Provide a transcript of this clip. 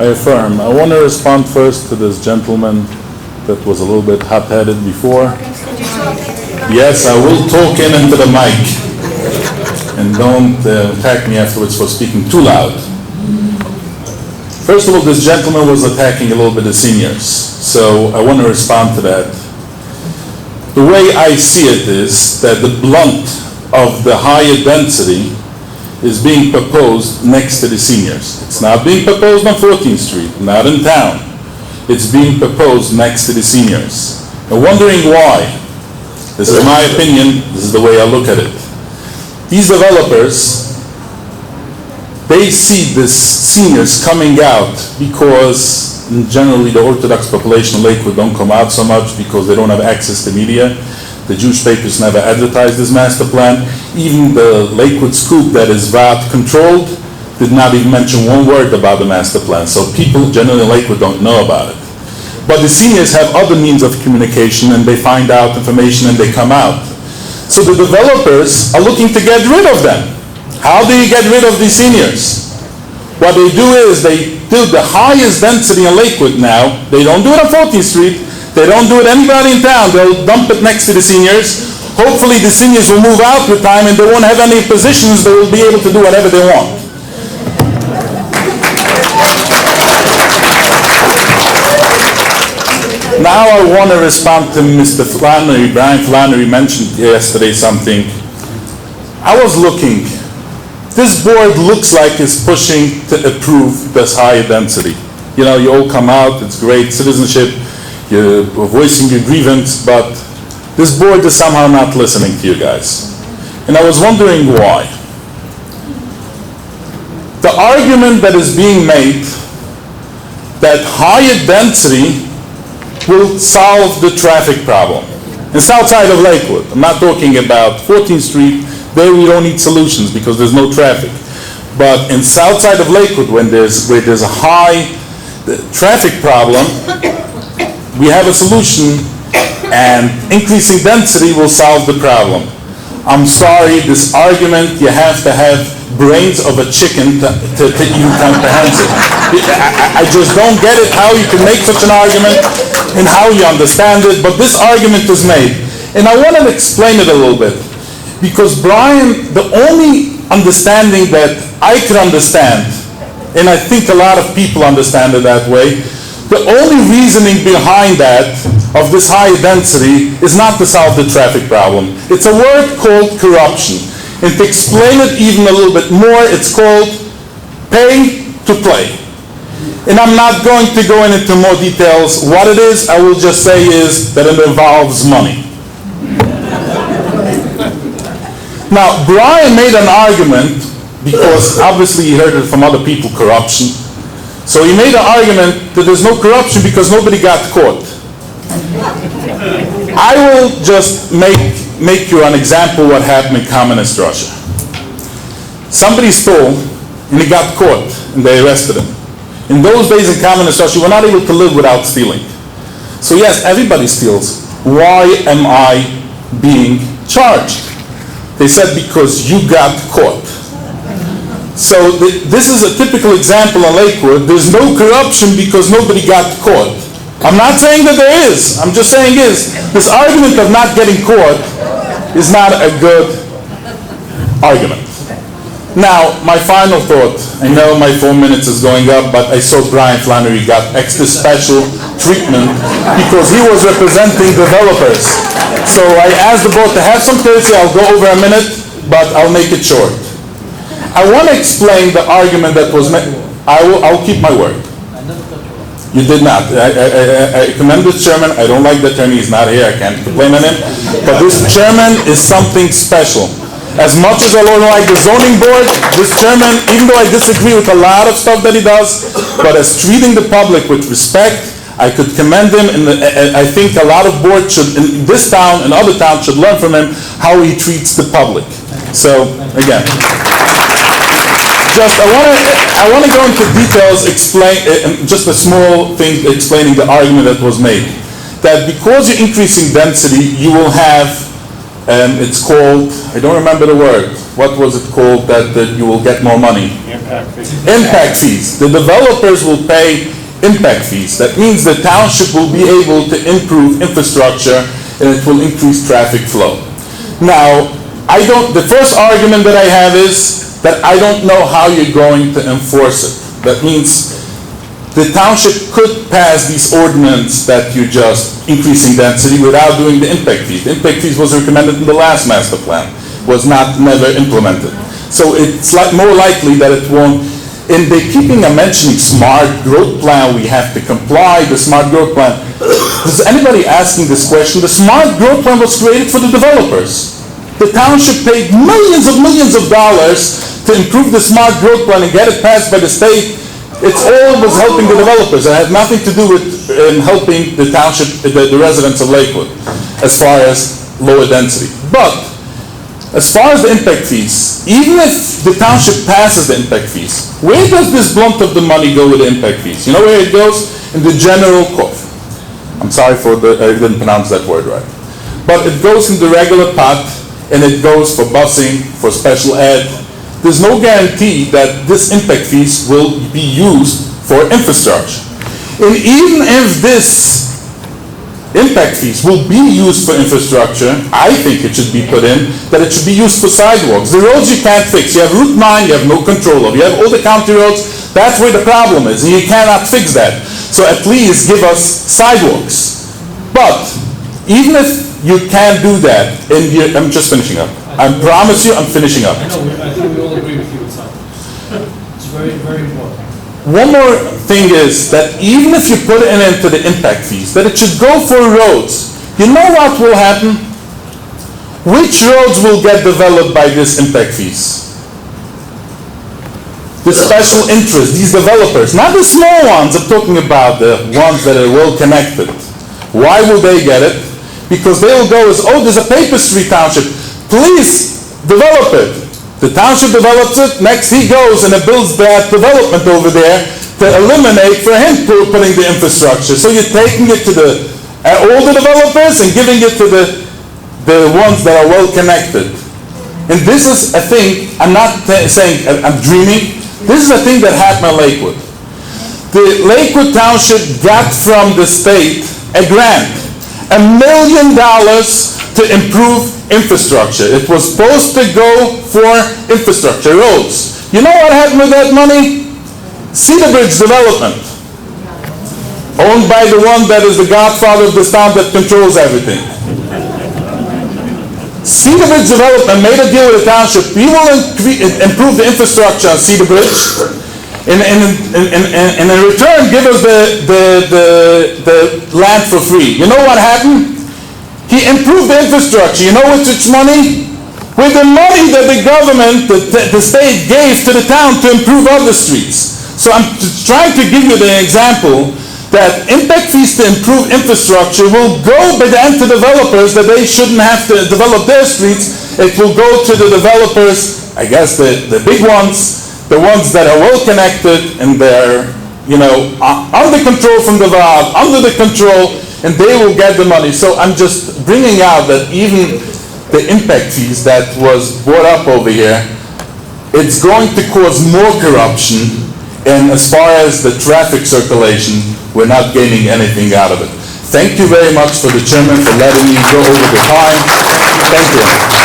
I affirm. I want to respond first to this gentleman that was a little bit hot-headed before. Yes, I will talk into the mic. And don't attack me afterwards for speaking too loud. First of all, this gentleman was attacking a little bit the seniors. So I want to respond to that. The way I see it is that the blunt of the higher density is being proposed next to the seniors. It's not being proposed on 14th Street, not in town. It's being proposed next to the seniors. I'm wondering why. This is my opinion, this is the way I look at it. These developers, they see this seniors coming out because generally the Orthodox population of Lakewood don't come out so much because they don't have access to media. The Jewish papers never advertised this master plan. Even the Lakewood scoop that is VAT controlled did not even mention one word about the master plan. So people generally in Lakewood don't know about it. But the seniors have other means of communication and they find out information and they come out. So the developers are looking to get rid of them. How do you get rid of these seniors? What they do is they do the highest density in Lakewood now. They don't do it on 14th Street. They don't do it anybody in town. They'll dump it next to the seniors. Hopefully the seniors will move out with time and they won't have any positions. They will be able to do whatever they want. Now I want to respond to Mr. Flannery. Brian Flannery mentioned yesterday something. I was looking. This board looks like it's pushing to approve this higher density. You know, you all come out, it's great citizenship, you're voicing your grievance, but this board is somehow not listening to you guys. And I was wondering why. The argument that is being made that higher density will solve the traffic problem. In south side of Lakewood, I'm not talking about 14th Street, there we don't need solutions because there's no traffic. But in south side of Lakewood, where there's a high traffic problem, we have a solution and increasing density will solve the problem. I'm sorry, this argument, you have to have brains of a chicken to even comprehend it. I just don't get it how you can make such an argument and how you understand it, but this argument is made. And I want to explain it a little bit. Because Brian, the only understanding that I could understand, and I think a lot of people understand it that way, the only reasoning behind that, of this high density, is not to solve the traffic problem. It's a word called corruption. And to explain it even a little bit more, it's called pay to play. And I'm not going to go into more details what it is. I will just say is that it involves money. Now, Brian made an argument, because obviously he heard it from other people, corruption. So he made an argument that there's no corruption because nobody got caught. I will just make you an example what happened in communist Russia. Somebody stole and he got caught and they arrested him. In those days in communist Russia, you were not able to live without stealing. So yes, everybody steals. Why am I being charged? They said, because you got caught. So this is a typical example in Lakewood. There's no corruption because nobody got caught. I'm not saying that there is. I'm just saying is, this argument of not getting caught is not a good argument. Now, my final thought. I know my 4 minutes is going up, but I saw Brian Flannery got extra special treatment because he was representing developers. So I asked the board to have some courtesy. I'll go over a minute, but I'll make it short. I want to explain the argument that was made. I'll keep my word. You did not. I commend this chairman. I don't like the attorney. He's not here. I can't complain on him. But this chairman is something special. As much as I don't like the zoning board, this chairman, even though I disagree with a lot of stuff that he does, but as treating the public with respect, I could commend him, and I think a lot of boards should, in this town and other towns, should learn from him how he treats the public. So, again. Just, I want to go into details, just a small thing explaining the argument that was made. That because you're increasing density, you will have It's called, I don't remember the word. What was it called that you will get more money? Impact fees. Impact fees. The developers will pay impact fees. That means the township will be able to improve infrastructure and it will increase traffic flow. Now, the first argument that I have is that I don't know how you're going to enforce it. That means the township could pass these ordinances that you're just increasing density without doing the impact fees. The impact fees was recommended in the last master plan, was never implemented. So it's more likely that it won't. And they keeping mentioning smart growth plan, we have to comply, the smart growth plan. Is anybody asking this question? The smart growth plan was created for the developers. The township paid millions of dollars to improve the smart growth plan and get it passed by the state. It's all was helping the developers. It had nothing to do with helping the township, the residents of Lakewood, as far as lower density. But as far as the impact fees, even if the township passes the impact fees, where does this blunt of the money go with the impact fees? You know where it goes? In the general coffers. I'm sorry I didn't pronounce that word right. But it goes in the regular pot, and it goes for busing, for special ed. There's no guarantee that this impact fees will be used for infrastructure. And even if this impact fees will be used for infrastructure, I think it should be put in that it should be used for sidewalks. The roads you can't fix. You have Route 9, you have no control of. You have all the county roads, that's where the problem is, and you cannot fix that. So at least give us sidewalks. But even if you can't do that, and I'm just finishing up. I promise you, I'm finishing up. I know, I think we all agree with you, it's very, very important. One more thing is that even if you put it into the impact fees, that it should go for roads. You know what will happen? Which roads will get developed by this impact fees? The special interest, these developers, not the small ones, I'm talking about the ones that are well connected. Why will they get it? Because they will go as, oh, there's a paper street township. Please develop it. The township develops it, next he goes and builds that development over there to eliminate for him putting the infrastructure. So you're taking it to the older developers and giving it to the ones that are well connected. And this is a thing, I'm not saying I'm dreaming, this is a thing that happened in Lakewood. The Lakewood Township got from the state a grant, $1 million to improve infrastructure. It was supposed to go for infrastructure, roads. You know what happened with that money? Cedar Bridge development, owned by the one that is the godfather of this town that controls everything. Cedar Bridge development made a deal with the township. We will improve the infrastructure on Cedar Bridge, and in return give us the land for free. You know what happened? He improved the infrastructure. You know with which money? With the money that the government, the state gave to the town to improve other streets. So I'm trying to give you the example that impact fees to improve infrastructure will go by the end to developers that they shouldn't have to develop their streets. It will go to the developers, I guess the big ones, the ones that are well connected and they're, under control from the valve, under the control, and they will get the money. So I'm just bringing out that even the impact fees that was brought up over here, it's going to cause more corruption, and as far as the traffic circulation, we're not gaining anything out of it. Thank you very much for the chairman for letting me go over the time. Thank you.